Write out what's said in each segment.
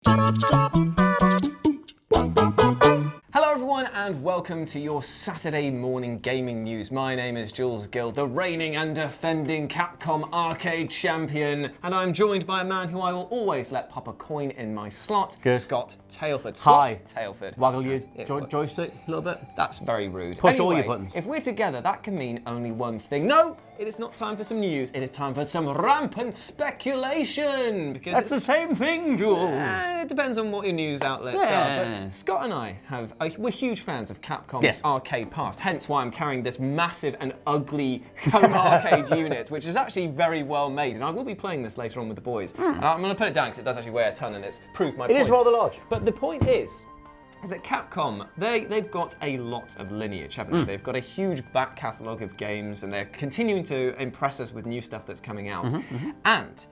Hello everyone and welcome to your Saturday morning gaming news. My name is Jules Gill, the reigning and defending Capcom arcade champion, and I'm joined by a man who I will always let pop a coin in my slot, Scott Tailford. Hi. Tailford. Waggle your joystick a little bit. That's very rude. Push all your buttons. If we're together, that can mean only one thing. No, it is not time for some news. It is time for some rampant speculation. Because That's the same thing, Jules. It depends on what your news outlets are. But Scott and I we're huge fans of Capcom's arcade past. Hence why I'm carrying this massive and ugly home arcade unit, which is actually very well made. And I will be playing this later on with the boys. And I'm going to put it down because it does actually weigh a ton and it's proved my point. It is rather large. But the point is that Capcom, they've got a lot of lineage, haven't they? They've got a huge back catalogue of games and they're continuing to impress us with new stuff that's coming out. And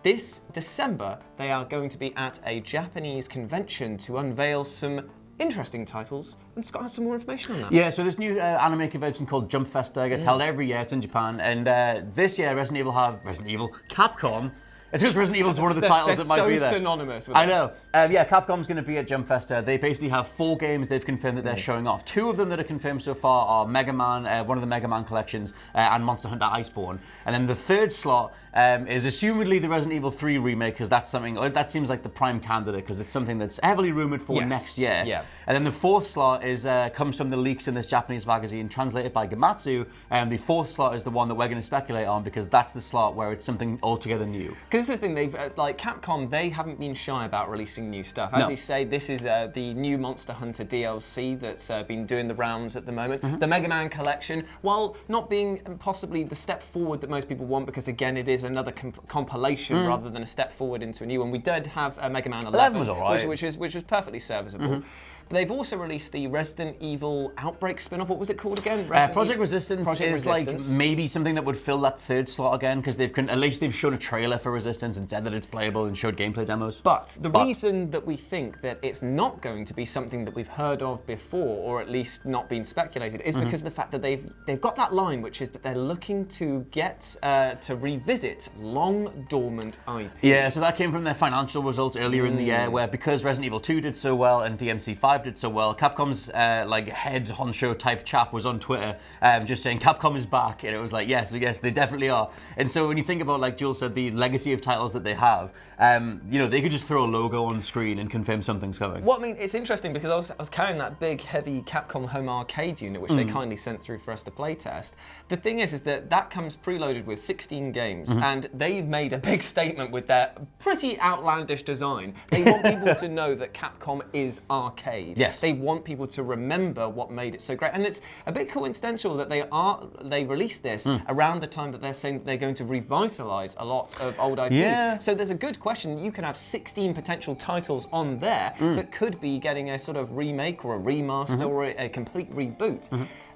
this December, they are going to be at a Japanese convention to unveil some interesting titles, and Scott has some more information on that. Yeah, so this new anime convention called Jump Festa gets held every year. It's in Japan, and this year Capcom. It's because Resident Evil is one of the titles that might be there. So synonymous with I know. Capcom's going to be at Jump Festa. They basically have 4 games they've confirmed that they're showing off. 2 of them that are confirmed so far are Mega Man, one of the Mega Man collections, and Monster Hunter Iceborne. And then the 3rd slot is assumedly the Resident Evil 3 remake, because that's something that seems like the prime candidate, because it's something that's heavily rumored for next year. Yeah. And then the 4th slot is comes from the leaks in this Japanese magazine, translated by Gamatsu. The 4th slot is the one that we're going to speculate on, because that's the slot where it's something altogether new. Because this is the thing, they've like Capcom, they haven't been shy about releasing new stuff. As you say, this is the new Monster Hunter DLC that's been doing the rounds at the moment. The Mega Man collection, while not being possibly the step forward that most people want, because again, it is another compilation rather than a step forward into a new one. We did have Mega Man 11 was all right. which was perfectly serviceable. But they've also released the Resident Evil Outbreak spin-off. What was it called again? Project Resistance is like maybe something that would fill that 3rd slot again, because at least they've shown a trailer for Resistance and said that it's playable and showed gameplay demos. But the reason that we think that it's not going to be something that we've heard of before, or at least not been speculated, is because of the fact that they've got that line, which is that they're looking to get to revisit long dormant IPs. Yeah, so that came from their financial results earlier in the year, where because Resident Evil 2 did so well and DMC5 did so well, Capcom's head honcho type chap was on Twitter just saying Capcom is back, and it was like yes, they definitely are. And so when you think about, like Jules said, the legacy of titles that they have, they could just throw a logo on screen and confirm something's coming. Well, I mean, it's interesting because I was carrying that big, heavy Capcom home arcade unit, which they kindly sent through for us to play test. The thing is that comes preloaded with 16 games, and they've made a big statement with their pretty outlandish design. They want people to know that Capcom is arcade. Yes. They want people to remember what made it so great. And it's a bit coincidental that they released this around the time that they're saying that they're going to revitalize a lot of old IPs. Yeah. So there's a good question. You can have 16 potential titles on there that could be getting a sort of remake or a remaster or a complete reboot.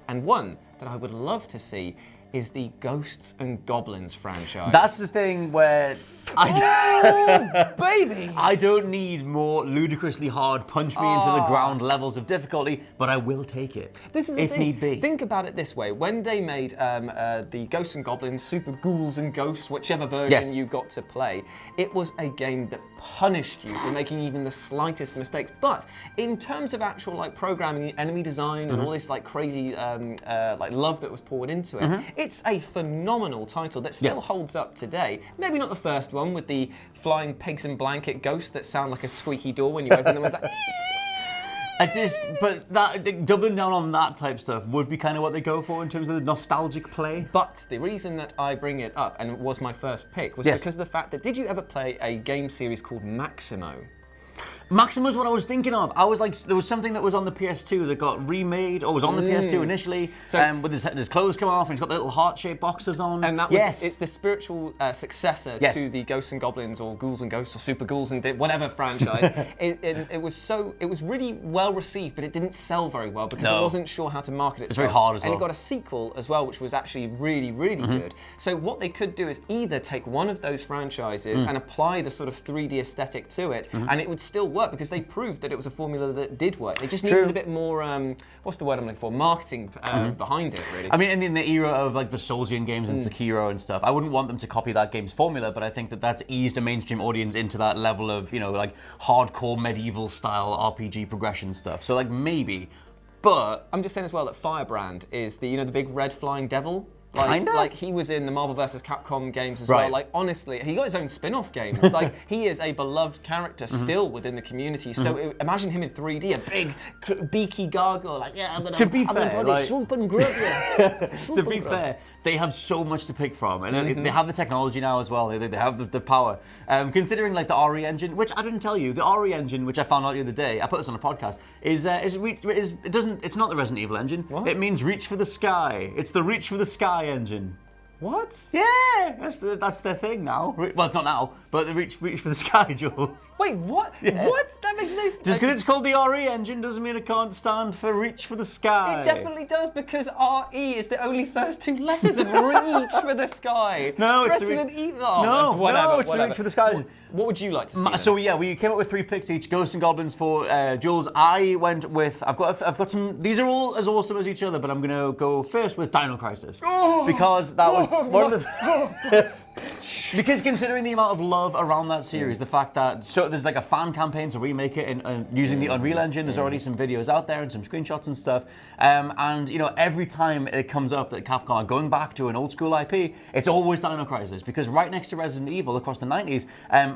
And one that I would love to see is the Ghosts and Goblins franchise. That's the thing where baby! I don't need more ludicrously hard punch me into the ground levels of difficulty, but I will take it This is if need be. Think about it this way. When they made the Ghosts and Goblins, Super Ghouls and Ghosts, whichever version you got to play, it was a game that punished you for making even the slightest mistakes. But in terms of actual programming, enemy design, and all this crazy love that was poured into it, it's a phenomenal title that still holds up today. Maybe not the first one with the flying pigs in blanket ghosts that sound like a squeaky door when you open them. It's like, But doubling down on that type stuff would be kind of what they go for in terms of the nostalgic play. But the reason that I bring it up, and it was my first pick, was because of the fact that, did you ever play a game series called Maximo? Maximo's what I was thinking of. I was like, there was something that was on the PS2 that got remade, or was on the PS2 initially, with his clothes come off and he's got the little heart-shaped boxers on. And that was, it's the spiritual successor to the Ghosts and Goblins, or Ghouls and Ghosts, or Super Ghouls and whatever franchise. it was really well received, but it didn't sell very well because it wasn't sure how to market itself. It's very hard as well. And it got a sequel as well, which was actually really, really good. So what they could do is either take one of those franchises and apply the sort of 3D aesthetic to it, and it would still work. work because they proved that it was a formula that did work. They just needed a bit more, what's the word I'm looking for, marketing behind it, really. I mean, in the era of like the Soulsian games and Sekiro and stuff, I wouldn't want them to copy that game's formula, but I think that that's eased a mainstream audience into that level of, like hardcore medieval style RPG progression stuff. So like maybe, but I'm just saying as well that Firebrand is the big red flying devil. Kinda? Like he was in the Marvel vs. Capcom games as well. Like honestly, he got his own spin-off games. Like he is a beloved character still within the community. So imagine him in 3D, a big beaky gargoyle. Like I'm gonna swoop and grab you. To be fair, they have so much to pick from, and they have the technology now as well. They have the power. Considering like the RE engine, which I didn't tell you, the RE engine, which I found out the other day, I put this on a podcast, it's not the Resident Evil engine. What? It means reach for the sky. It's the reach for the sky engine. What? Yeah, that's their thing now. Well, it's not now, but the reach for the sky, Jules. Wait, what? Yeah. What? That makes no sense. Just because it's called the RE engine doesn't mean it can't stand for reach for the sky. It definitely does, because RE is the only first two letters of reach for the sky. No, it's Resident Evil. No, it's the reach for the sky. What would you like to see? So yeah, we came up with 3 picks each: Ghosts and Goblins for Jules. I went with I've got some. These are all as awesome as each other, but I'm gonna go first with Dino Crisis because that was one of the. Because considering the amount of love around that series, the fact that there's like a fan campaign to remake it and using the Unreal Engine, there's already some videos out there and some screenshots and stuff. And every time it comes up that Capcom are going back to an old school IP, it's always Dino Crisis, because right next to Resident Evil across the 90s,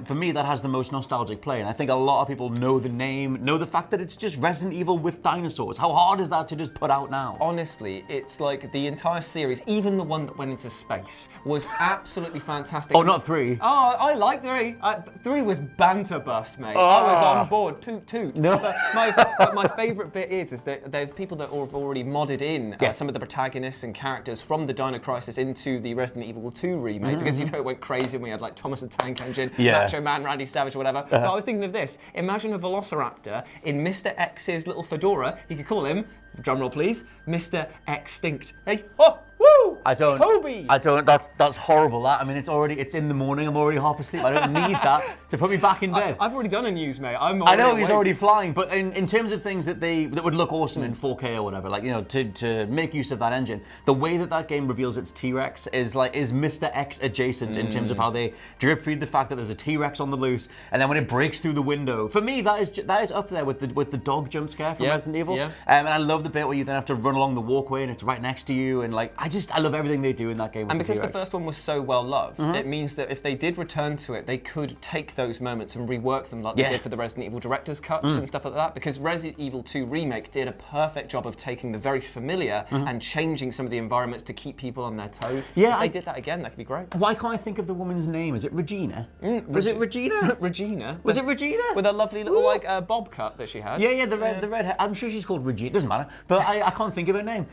for me that has the most nostalgic play, and I think a lot of people know the name, know the fact that it's just Resident Evil with dinosaurs. How hard is that to just put out now? Honestly, it's like the entire series, even the one that went into space, was absolutely fantastic. Oh, not 3. Oh, I like 3. 3 was banter bus, mate. I was on board. Toot toot. No. But my favourite bit is that there's people that have already modded in some of the protagonists and characters from the Dino Crisis into the Resident Evil 2 remake, because it went crazy and we had like Thomas the Tank Engine, Macho Man, Randy Savage, whatever. But I was thinking of this. Imagine a Velociraptor in Mr. X's little fedora. You could call him, drumroll please, Mr. Extinct. Hey, oh, woo! Toby! That's horrible. That, I mean, it's in the morning. I'm already half asleep. I don't need that to put me back in bed. I've already done a news, mate. I know he's already flying, but in terms of things that would look awesome in 4K or whatever, like to make use of that engine, the way that game reveals its T-Rex is Mr. X adjacent in terms of how they drip feed the fact that there's a T-Rex on the loose, and then when it breaks through the window, for me that is up there with the dog jump scare from Resident Evil. Yeah. And I love the bit where you then have to run along the walkway and it's right next to you, and I love everything they do in that game. And because the first one was so well loved, it means that if they did return to it, they could take those moments and rework them like they did for the Resident Evil director's cuts and stuff like that. Because Resident Evil 2 Remake did a perfect job of taking the very familiar and changing some of the environments to keep people on their toes. Yeah, if they did that again, that could be great. Why can't I think of the woman's name? Is it Regina? Was it Regina? Regina. Was it Regina? With a lovely little bob cut that she had. Yeah, the red hair. I'm sure she's called Regina. Doesn't matter. But I can't think of her name.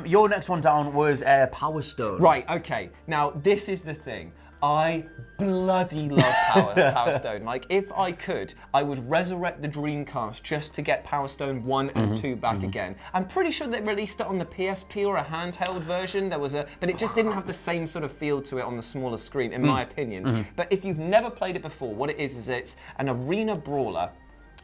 Your next one down was Power Stone. Right, okay. Now, this is the thing. I bloody love Power Stone. Like, if I could, I would resurrect the Dreamcast just to get Power Stone 1 and 2 back again. I'm pretty sure they released it on the PSP or a handheld version. But it just didn't have the same sort of feel to it on the smaller screen, in my opinion. But if you've never played it before, what it is it's an arena brawler.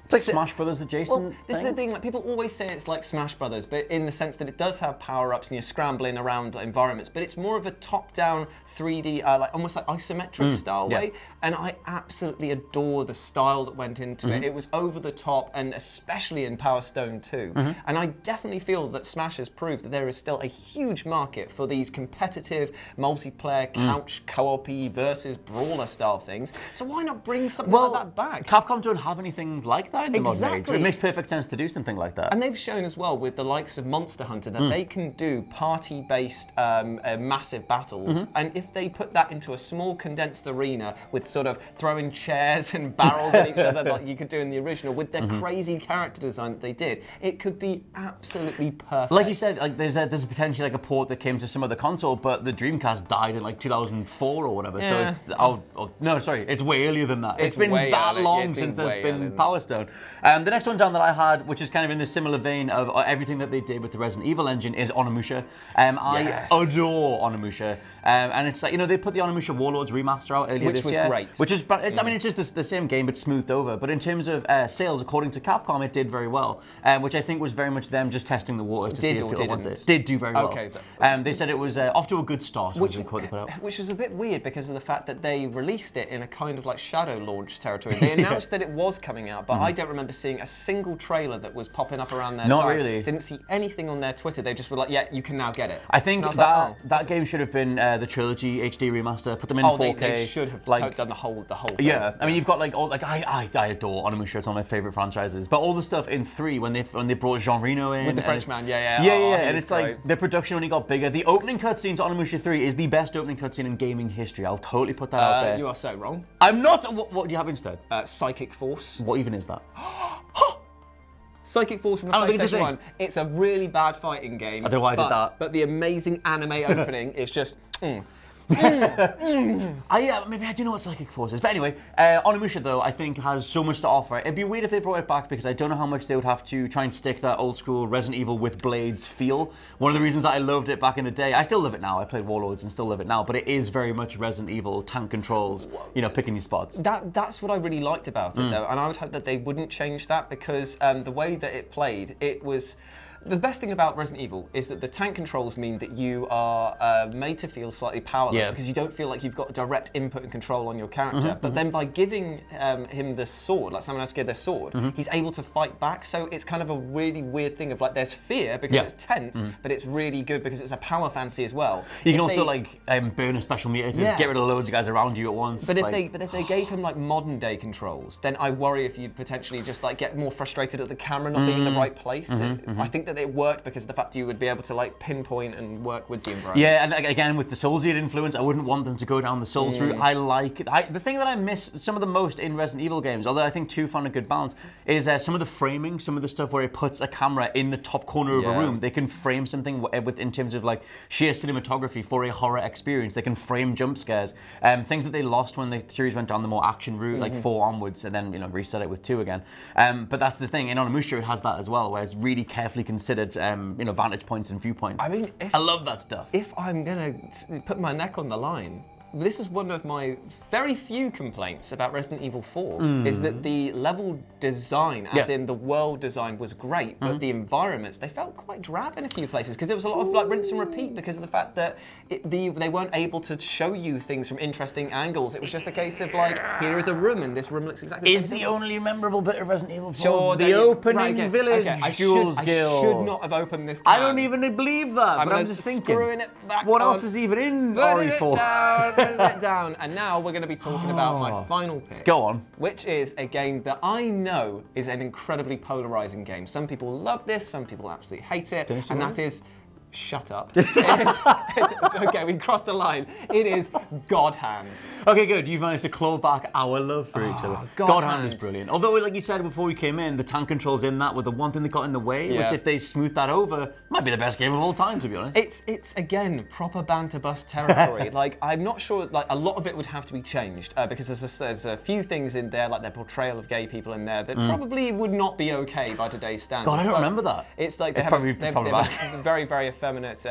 It's like Smash Brothers adjacent. Well, this is the thing. Like, people always say it's like Smash Brothers, but in the sense that it does have power-ups and you're scrambling around environments. But it's more of a top-down 3D, almost like isometric style way. And I absolutely adore the style that went into it. It was over the top, and especially in Power Stone 2. And I definitely feel that Smash has proved that there is still a huge market for these competitive multiplayer couch co-op-y versus brawler style things. So why not bring something like that back? Capcom don't have anything like that in the modern age. It makes perfect sense to do something like that. And they've shown as well with the likes of Monster Hunter that they can do party-based massive battles. And if they put that into a small condensed arena with sort of throwing chairs and barrels at each other like you could do in the original, with their crazy character design that they did, it could be absolutely perfect. Like you said, like there's potentially like a port that came to some other console, but the Dreamcast died in like 2004 or whatever. So it's it's way earlier than that. It's been that long since there's been Power Stone. one. The next one down that I had, which is kind of in the similar vein of everything that they did with the Resident Evil engine, is Onimusha. I adore Onimusha. And it's like, you know, they put the Onimusha Warlords remaster out earlier this year. Which was great. I mean, it's just the same game, but smoothed over. But in terms of sales, according to Capcom, it did very well. Which I think was very much them just testing the waters to see if people wanted it. Did do very well. Okay. They said it was off to a good start. Which was a bit weird because of the fact that they released it in a kind of like shadow launch territory. They announced that it was coming out, but I don't remember seeing a single trailer that was popping up around their Not really. Didn't see anything on their Twitter. They just were like, yeah, you can now get it. I think that game should have been the Trilogy HD remaster. Put them in 4K. They should have done the whole thing. Yeah, I mean, you've got like all like I adore Onimusha. It's one of my favorite franchises. But all the stuff in 3 when they brought Jean Reno in with the Frenchman, yeah. And it's like the production only got bigger. The opening cutscene to Onimusha 3 is the best opening cutscene in gaming history. I'll totally put that out there. You are so wrong. I'm not. What do you have instead? Psychic Force. What even is that? Psychic Force in the PlayStation 1. It's a really bad fighting game. I don't know why I did that. But the amazing anime opening is just. Maybe I do know what Psychic Force is. But anyway, Onimusha, though, I think has so much to offer. It'd be weird if they brought it back because I don't know how much they would have to try and stick that old school Resident Evil with blades feel. One of the reasons that I loved it back in the day, I still love it now. I played Warlords and still love it now, but it is very much Resident Evil, tank controls, you know, picking your spots. That's what I really liked about it, though, and I would hope that they wouldn't change that because the way that it played, it was... The best thing about Resident Evil is that the tank controls mean that you are made to feel slightly powerless because you don't feel like you've got direct input and control on your character. But then by giving him the sword, like someone else gave their sword, he's able to fight back. So it's kind of a really weird thing of like there's fear because it's tense, but it's really good because it's a power fantasy as well. You can also like burn a special meter to just get rid of loads of guys around you at once. But if they gave him like modern day controls, then I worry if you'd potentially just like get more frustrated at the camera not being in the right place. I think that it worked because of the fact you would be able to like pinpoint and work with the environment. Yeah, and again with the Soulsian influence, I wouldn't want them to go down the Souls route. The thing that I miss some of the most in Resident Evil games, although I think 2 found a good balance, is some of the framing, some of the stuff where it puts a camera in the top corner of a room. They can frame something with in terms of like sheer cinematography for a horror experience. They can frame jump scares, things that they lost when the series went down the more action route, like 4 onwards, and then reset it with 2 again. But that's the thing in Onimusha, it has that as well, where it's really carefully considered. Vantage points and viewpoints. I mean, I love that stuff. If I'm gonna put my neck on the line, this is one of my very few complaints about Resident Evil 4, is that the level design, as in the world design, was great, but the environments, they felt quite drab in a few places, because there was a lot of like rinse and repeat because of the fact that they weren't able to show you things from interesting angles. It was just a case of like, here is a room, and this room looks exactly the same. Is the only memorable bit of Resident Evil 4 sure, the opening village, Jules Guild. I should not have opened this can. I don't even believe that, but I'm just thinking, it back what else is even in RE4? Putting it down, and now we're going to be talking about my final pick. Go on. Which is a game that I know is an incredibly polarizing game. Some people love this, some people absolutely hate it, and that is... Shut up. Okay, we crossed the line. It is God Hand. Okay, good. You've managed to claw back our love for each other. God Hand is brilliant. Although, like you said before we came in, the tank controls in that were the one thing that got in the way, which if they smooth that over, might be the best game of all time, to be honest. It's again, proper banter bus territory. Like, I'm not sure, like, a lot of it would have to be changed because there's a few things in there, like their portrayal of gay people in there, that probably would not be okay by today's standards. God, I don't remember that. It's like they have very, very effeminate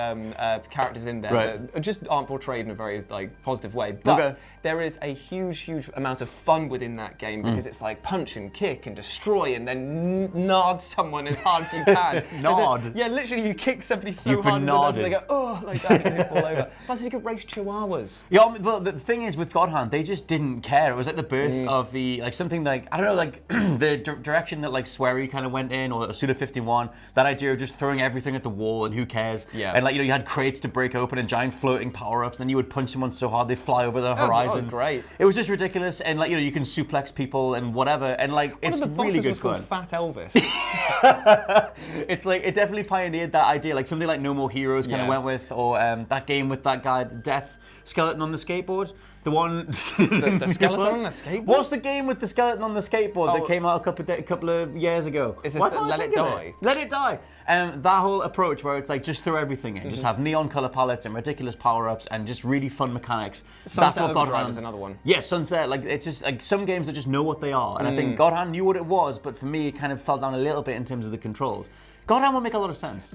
characters in there that just aren't portrayed in a very like positive way. But there is a huge amount of fun within that game because it's like punch and kick and destroy and then nod someone as hard as you can. Nod? Yeah, literally you kick somebody so hard and they go, oh, like that, and they fall over. Plus you could race chihuahuas. Yeah, well, the thing is with God Hand, they just didn't care. It was like the birth of the, like something like, I don't know, like the direction that like Swery kind of went in, or Suda 51, that idea of just throwing everything at the wall and who cares. Yeah. And like, you had crates to break open and giant floating power-ups, and you would punch someone so hard they'd fly over the horizon. That was great. It was just ridiculous, and like, you can suplex people and whatever, and like, it's really good fun. One of the bosses was called Fat Elvis. It's like, it definitely pioneered that idea, like something like No More Heroes kind of went with, or that game with that guy, the Death Skeleton on the skateboard. The one... The skeleton on the skateboard? What's the game with the skeleton on the skateboard that came out a couple of years ago? Is this Let It Die? Let It Die. That whole approach where it's like just throw everything in, just have neon color palettes and ridiculous power-ups and just really fun mechanics. Sunset Overdrive is another one. Yeah, Sunset. Like it's just like some games that just know what they are, and I think God Hand knew what it was, but for me, it kind of fell down a little bit in terms of the controls. God Hand will make a lot of sense.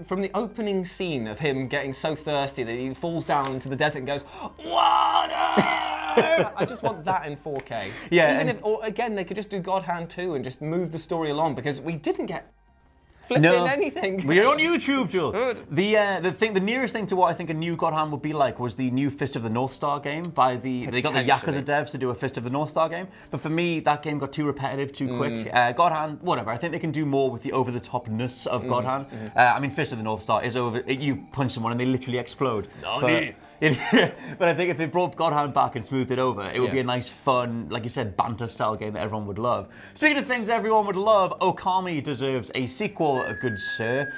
From the opening scene of him getting so thirsty that he falls down into the desert and goes, water! I just want that in 4K. Yeah. Or again, they could just do God Hand 2 and just move the story along, because we didn't get flipping anything. We're on YouTube, Jules. The nearest thing to what I think a new God Hand would be like was the new Fist of the North Star game by they got the Yakuza devs to do a Fist of the North Star game. But for me, that game got too repetitive, too quick. God Hand, whatever. I think they can do more with the over-the-topness of God Hand. I mean, Fist of the North Star is you punch someone and they literally explode. But I think if they brought God Hand back and smoothed it over, it would be a nice, fun, like you said, banter-style game that everyone would love. Speaking of things everyone would love, Okami deserves a sequel, good sir.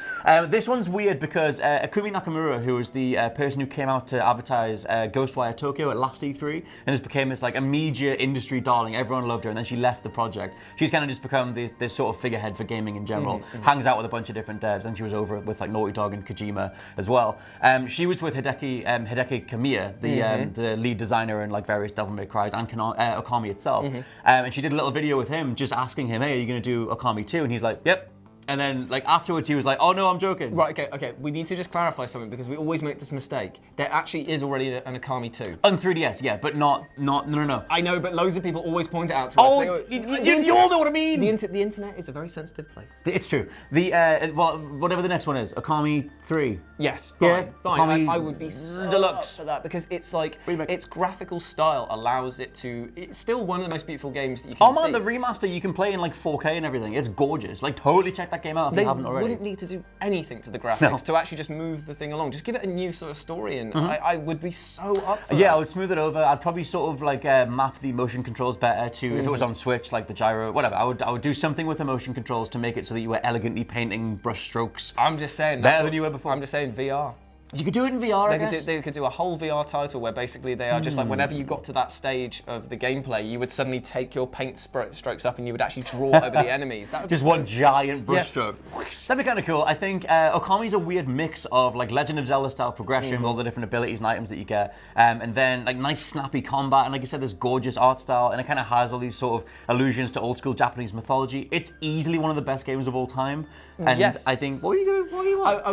This one's weird because Akumi Nakamura, who was the person who came out to advertise Ghostwire Tokyo at last E3, and has become this like immediate industry darling. Everyone loved her, and then she left the project. She's kind of just become this sort of figurehead for gaming in general. Hangs out with a bunch of different devs, and she was over with like Naughty Dog and Kojima as well. She was with Hideki Kamiya, the lead designer in like various Devil May Cry and Okami itself. And she did a little video with him just asking him, hey, are you going to do Okami 2? And he's like, yep. And then, like, afterwards, he was like, oh, no, I'm joking. Right, okay. We need to just clarify something, because we always make this mistake. There actually is already an Okami 2. On 3DS, yeah, but no. I know, but loads of people always point it out to us. Oh, you all know what I mean. The internet is a very sensitive place. It's true. Whatever the next one is, Okami 3. Yes, fine. Okami I would be so Deluxe up for that, because it's like, remake. its graphical style allows it to, it's still one of the most beautiful games that you can see. Oh man, the remaster you can play in like 4K and everything. It's gorgeous. Like, totally check that game out if you haven't already. They wouldn't need to do anything to the graphics to actually just move the thing along. Just give it a new sort of story, and I would be so up for that. Yeah, I would smooth it over. I'd probably sort of like map the motion controls better to, if it was on Switch, like the gyro, whatever. I would do something with the motion controls to make it so that you were elegantly painting brush strokes. I'm just saying. Better than you were before. I'm just saying VR. You could do it in VR, I guess. They could do a whole VR title where basically they are just like, whenever you got to that stage of the gameplay, you would suddenly take your paint strokes up and you would actually draw over the enemies. That would just one giant brush stroke. That'd be kind of cool. I think Okami's a weird mix of like Legend of Zelda style progression with all the different abilities and items that you get, and then like nice snappy combat, and like I said, this gorgeous art style, and it kind of has all these sort of allusions to old school Japanese mythology. It's easily one of the best games of all time. And I think, what are you want?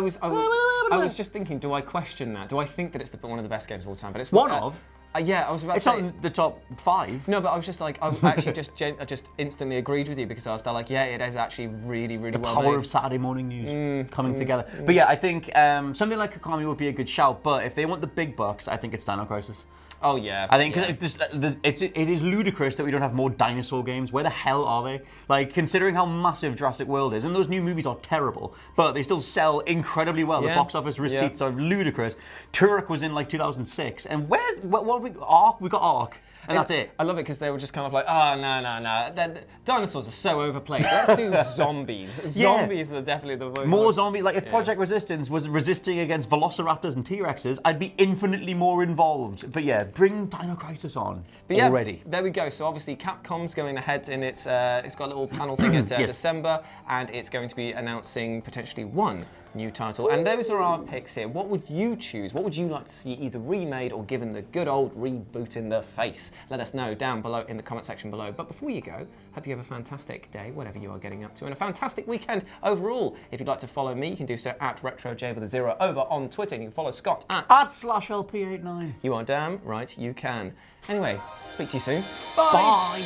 I was just thinking, do I question that? Do I think that it's one of the best games of all time? But it's one of. Yeah, I was about to say. say. It's not in the top 5. No, but I was just like, I actually just instantly agreed with you, because I was like, yeah, it is actually really, really well made. The power of Saturday morning news coming together. But yeah, I think something like Okami would be a good shout, but if they want the big bucks, I think it's Dino Crisis. Oh yeah. I think because it is ludicrous that we don't have more dinosaur games. Where the hell are they? Like, considering how massive Jurassic World is, and those new movies are terrible, but they still sell incredibly well. The box office receipts are ludicrous. Turok was in like 2006, and what have we got? Ark? We got Ark. And that's it. I love it because they were just kind of like, oh, no. Dinosaurs are so overplayed. Let's do zombies. Zombies are definitely the way. More zombies. Like, if Project Resistance was resisting against velociraptors and T-Rexes, I'd be infinitely more involved. But yeah, bring Dino Crisis on already. There we go. So obviously Capcom's going ahead in it's got a little panel thing at December, and it's going to be announcing potentially one new title. And those are our picks here. What would you choose? What would you like to see either remade or given the good old reboot in the face? Let us know down below in the comment section below. But before you go, hope you have a fantastic day, whatever you are getting up to, and a fantastic weekend overall. If you'd like to follow me, you can do so at RetroJ0 over on Twitter, and you can follow Scott at /LP89. You are damn right you can. Anyway, speak to you soon. Bye.